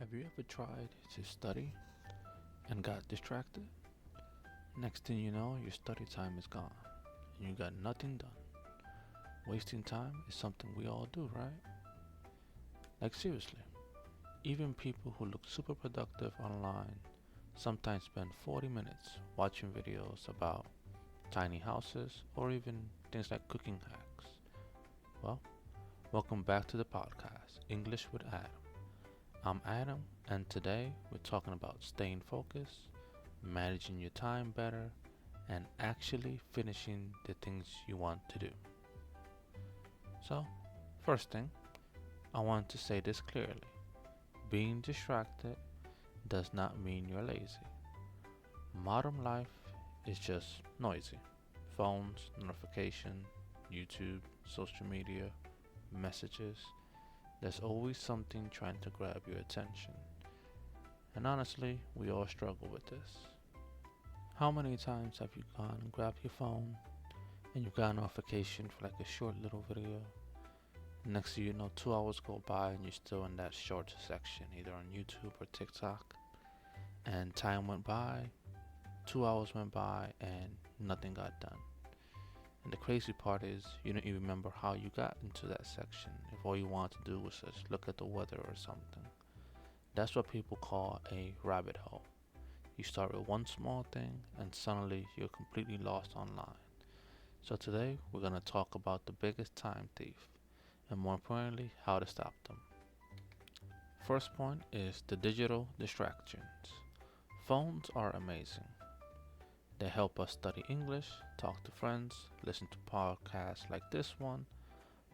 Have you ever tried to study and got distracted? Next thing you know, your study time is gone and you got nothing done. Wasting time is something we all do, right? Like, seriously. Even people who look super productive online sometimes spend 40 minutes watching videos about tiny houses or even things like cooking hacks. Well, welcome back to the podcast, English with Adam. I'm Adam, and today we're talking about staying focused, managing your time better, and actually finishing the things you want to do. So, first thing, I want to say this clearly. Being distracted does not mean you're lazy. Modern life is just noisy. Phones, notification, YouTube, social media, messages. There's always something trying to grab your attention. And honestly, we all struggle with this. How many times have you gone and grabbed your phone and you got a notification for like a short little video? Next thing you know, 2 hours go by and you're still in that short section, either on YouTube or TikTok. And time went by, 2 hours went by, and nothing got done. And the crazy part is, you don't even remember how you got into that section if all you wanted to do was just look at the weather or something. That's what people call a rabbit hole. You start with one small thing and suddenly you're completely lost online. So today we're going to talk about the biggest time thief and more importantly, how to stop them. First point is the digital distractions. Phones are amazing. They help us study English, talk to friends, listen to podcasts like this one,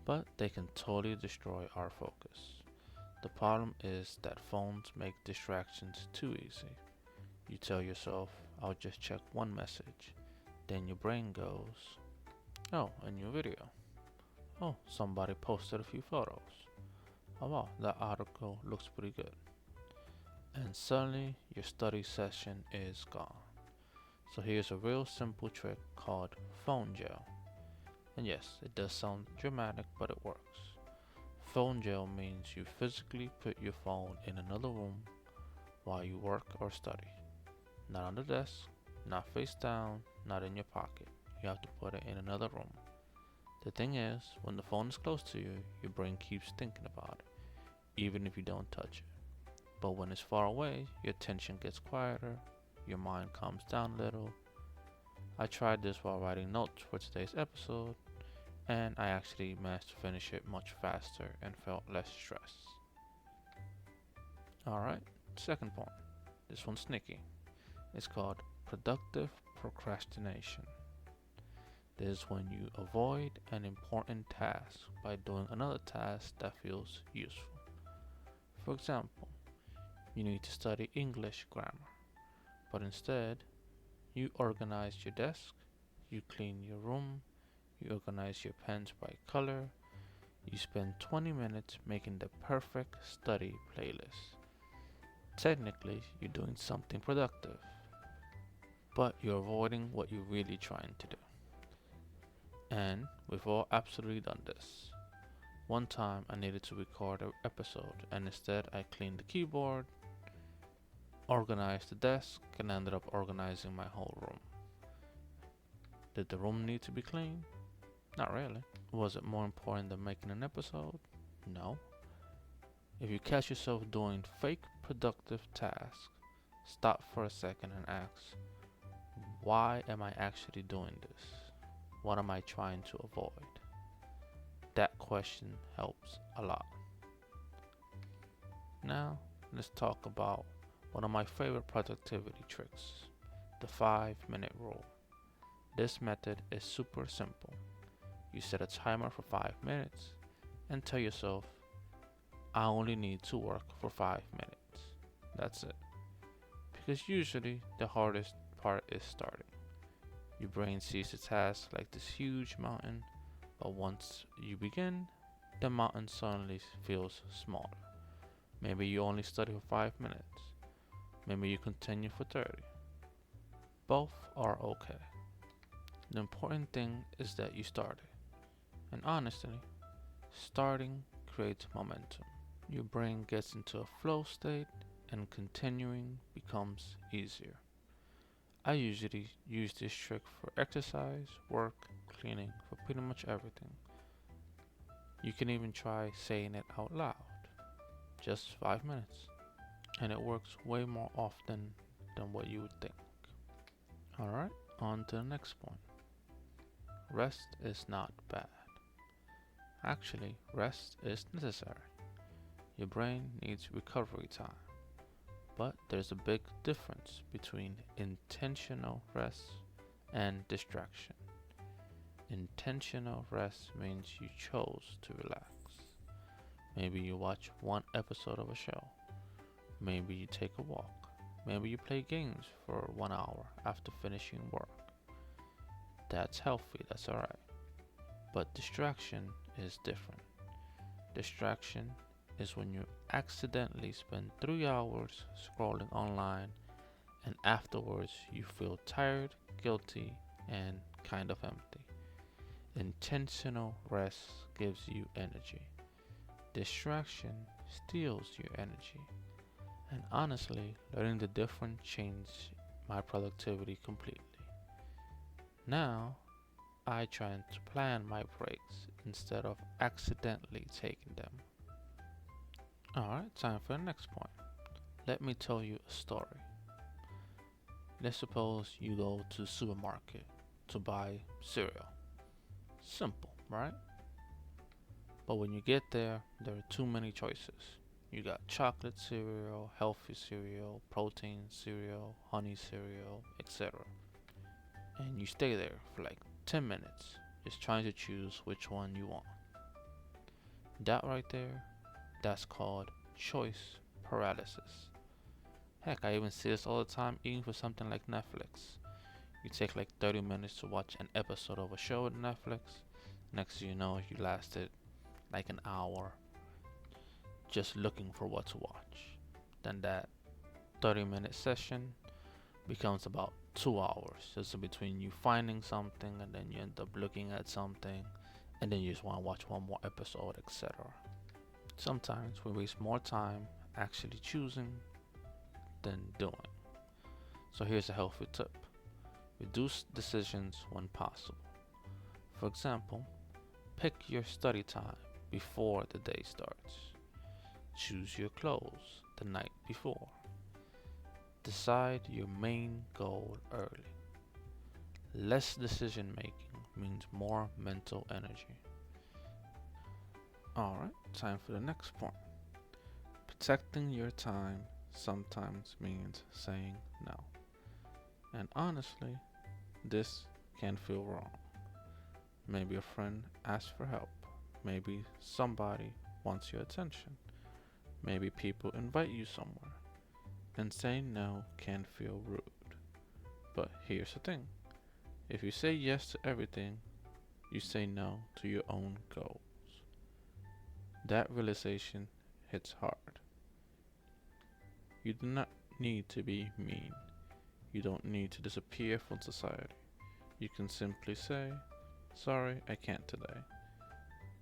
but they can totally destroy our focus. The problem is that phones make distractions too easy. You tell yourself, I'll just check one message. Then your brain goes, oh, a new video. Oh, somebody posted a few photos. Oh wow, that article looks pretty good. And suddenly your study session is gone. So here's a real simple trick called phone jail. And yes, it does sound dramatic, but it works. Phone jail means you physically put your phone in another room while you work or study. Not on the desk, not face down, not in your pocket. You have to put it in another room. The thing is, when the phone is close to you, your brain keeps thinking about it, even if you don't touch it. But when it's far away, your attention gets quieter, your mind calms down a little. I tried this while writing notes for today's episode, and I actually managed to finish it much faster and felt less stress. Alright, second point. This one's sneaky. It's called productive procrastination. This is when you avoid an important task by doing another task that feels useful. For example, you need to study English grammar, but instead, you organize your desk, you clean your room, you organize your pens by color, you spend 20 minutes making the perfect study playlist. Technically, you're doing something productive, but you're avoiding what you're really trying to do. And we've all absolutely done this. One time I needed to record an episode and instead I cleaned the keyboard, organized the desk, and ended up organizing my whole room. Did the room need to be cleaned? Not really. Was it more important than making an episode? No. If you catch yourself doing fake productive tasks, stop for a second and ask, why am I actually doing this? What am I trying to avoid? That question helps a lot. Now, let's talk about one of my favorite productivity tricks, the 5-minute rule. This method is super simple. You set a timer for 5 minutes and tell yourself, I only need to work for 5 minutes. That's it. Because usually the hardest part is starting. Your brain sees the task like this huge mountain, but once you begin, the mountain suddenly feels smaller. Maybe you only study for 5 minutes. Maybe you continue for 30. Both are okay. The important thing is that you started. And honestly, starting creates momentum. your brain gets into a flow state and continuing becomes easier. I usually use this trick for exercise, work, cleaning, for pretty much everything. You can even try saying it out loud, just 5 minutes, and it works way more often than what you would think. Alright, on to the next point. Rest is not bad. Actually, rest is necessary. Your brain needs recovery time. But there's a big difference between intentional rest and distraction. Intentional rest means you chose to relax. Maybe you watch one episode of a show. Maybe you take a walk. Maybe you play games for 1 hour after finishing work. That's healthy, that's alright. But distraction is different. Distraction is when you accidentally spend 3 hours scrolling online and afterwards you feel tired, guilty, and kind of empty. Intentional rest gives you energy. Distraction steals your energy. And honestly, learning the difference changed my productivity completely. Now, I try to plan my breaks instead of accidentally taking them. Alright, time for the next point. Let me tell you a story. Let's suppose you go to the supermarket to buy cereal. Simple, right? But when you get there are too many choices. You got chocolate cereal, healthy cereal, protein cereal, honey cereal, etc. And you stay there for like 10 minutes, just trying to choose which one you want. That right there, that's called choice paralysis. Heck, I even see this all the time even for something like Netflix. You take like 30 minutes to watch an episode of a show on Netflix. Next thing you know, you lasted like an hour just looking for what to watch. Then that 30-minute session becomes about 2 hours. Just in between you finding something and then you end up looking at something and then you just want to watch one more episode, etc. Sometimes we waste more time actually choosing than doing. So here's a healthy tip. Reduce decisions when possible. For example, pick your study time before the day starts. Choose your clothes the night before. Decide your main goal early. Less decision making means more mental energy. Alright, time for the next point. Protecting your time sometimes means saying no. And honestly, this can feel wrong. Maybe a friend asks for help. Maybe somebody wants your attention. Maybe people invite you somewhere. And saying no can feel rude. But here's the thing. If you say yes to everything, you say no to your own goals. That realization hits hard. You do not need to be mean. You don't need to disappear from society. You can simply say, sorry, I can't today.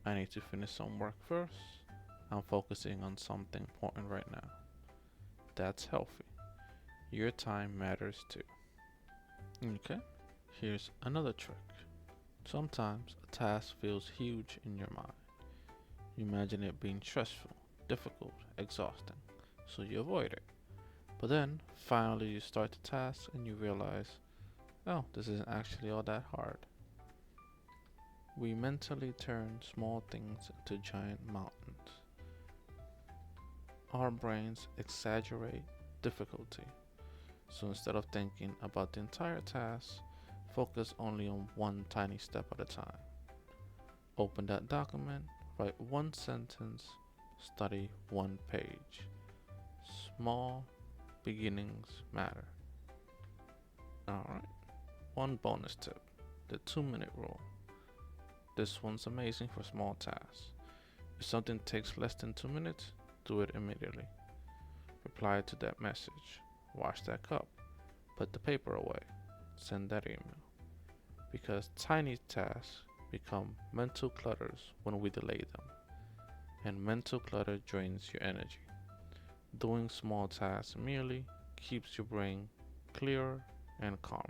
I need to finish some work first. I'm focusing on something important right now. That's healthy. Your time matters too. Okay, here's another trick. Sometimes a task feels huge in your mind. You imagine it being stressful, difficult, exhausting, so you avoid it. But then, finally you start the task and you realize, oh, this isn't actually all that hard. We mentally turn small things into giant mountains. Our brains exaggerate difficulty. So instead of thinking about the entire task, focus only on one tiny step at a time. Open that document, write one sentence, study one page. Small beginnings matter. Alright, one bonus tip, the 2-minute rule. This one's amazing for small tasks. If something takes less than 2 minutes, do it immediately. Reply to that message. Wash that cup. Put the paper away. Send that email. Because tiny tasks become mental clutters when we delay them. and mental clutter drains your energy. Doing small tasks merely keeps your brain clearer and calmer.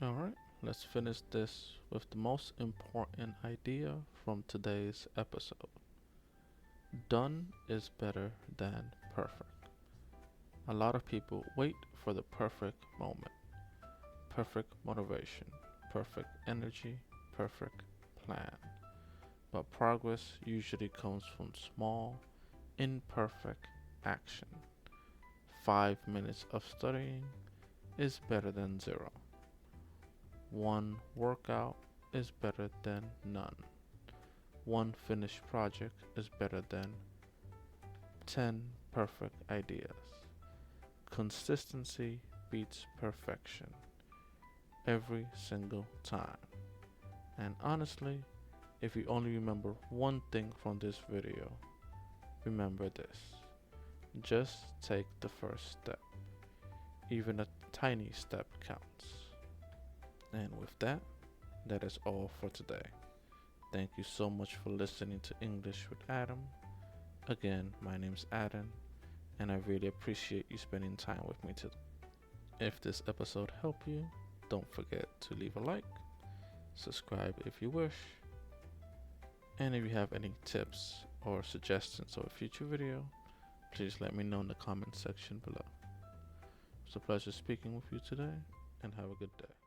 Alright, let's finish this with the most important idea from today's episode. Done is better than perfect. A lot of people wait for the perfect moment, perfect motivation, perfect energy, perfect plan. But progress usually comes from small, imperfect action. 5 minutes of studying is better than zero. One workout is better than none. One finished project is better than 10 perfect ideas. Consistency beats perfection every single time. And honestly, if you only remember one thing from this video, remember this. Just take the first step. Even a tiny step counts. And with that, that is all for today. Thank you so much for listening to English with Adam. Again, my name's Adam, and I really appreciate you spending time with me today. If this episode helped you, don't forget to leave a like, subscribe if you wish, and if you have any tips or suggestions of a future video, please let me know in the comment section below. It's a pleasure speaking with you today, and have a good day.